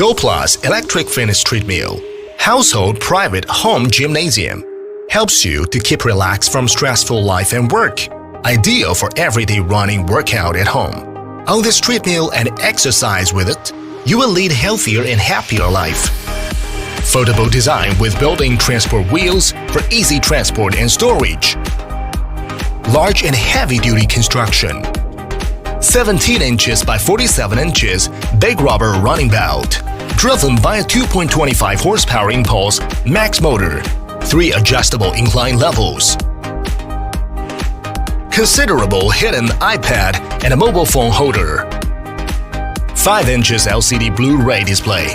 Goplus Electric Fitness Treadmill, household private home gymnasium, helps you to keep relaxed from stressful life and work. Ideal for everyday running workout at home. On this treadmill and exercise with it, you will lead healthier and happier life. Foldable design with built-in transport wheels for easy transport and storage. Large and heavy-duty construction. 17 inches by 47 inches big rubber running belt. Driven by a 2.25 horsepower impulse max motor. 3 adjustable incline levels. Considerable hidden iPad and a mobile phone holder. 5 inches LCD Blu-ray display.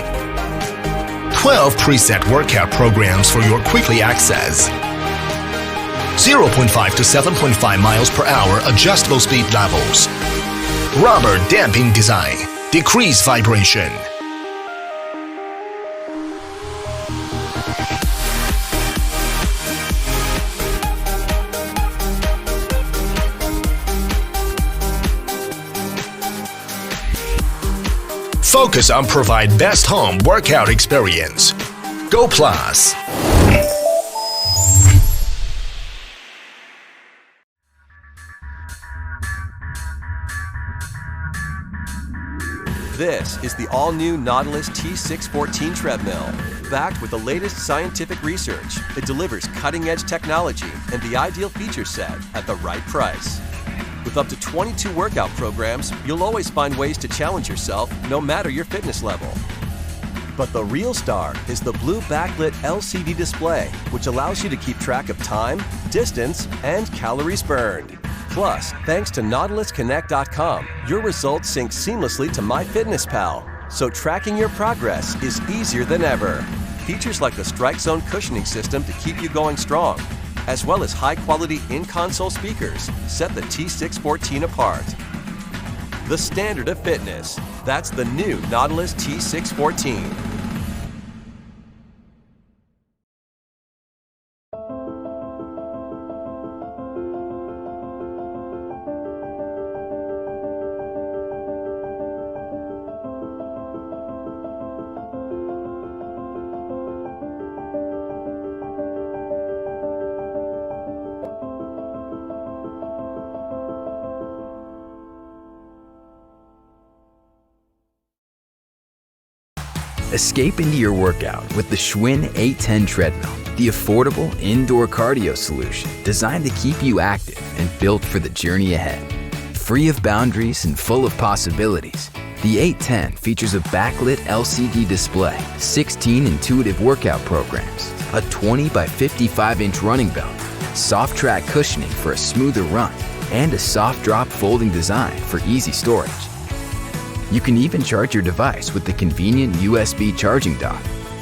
12 preset workout programs for your quickly access. 0.5 to 7.5 miles per hour adjustable speed levels. Rubber damping design. Decrease vibration. Focus on provide best home workout experience. Goplus. This is the all-new Nautilus T614 treadmill. Backed with the latest scientific research, it delivers cutting-edge technology and the ideal feature set at the right price. With up to 22 workout programs, you'll always find ways to challenge yourself, no matter your fitness level. But the real star is the blue backlit LCD display, which allows you to keep track of time, distance, and calories burned. Plus, thanks to NautilusConnect.com, your results sync seamlessly to MyFitnessPal, so tracking your progress is easier than ever. Features like the Strike Zone cushioning system to keep you going strong, as well as high-quality in-console speakers set the T614 apart. The standard of fitness. That's the new Nautilus T614. Escape into your workout with the Schwinn 810 Treadmill, the affordable indoor cardio solution designed to keep you active and built for the journey ahead. Free of boundaries and full of possibilities, the 810 features a backlit LCD display, 16 intuitive workout programs, a 20 by 55-inch running belt, soft track cushioning for a smoother run, and a soft drop folding design for easy storage. You can even charge your device with the convenient USB charging dock.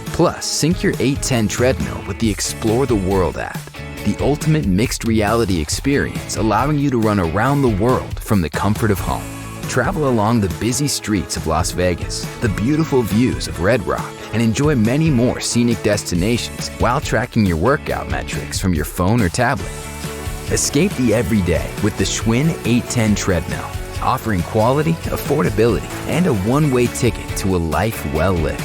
Plus, sync your 810 treadmill with the Explore the World app, the ultimate mixed reality experience allowing you to run around the world from the comfort of home. Travel along the busy streets of Las Vegas, the beautiful views of Red Rock, and enjoy many more scenic destinations while tracking your workout metrics from your phone or tablet. Escape the everyday with the Schwinn 810 treadmill, offering quality, affordability, and a one-way ticket to a life well lived.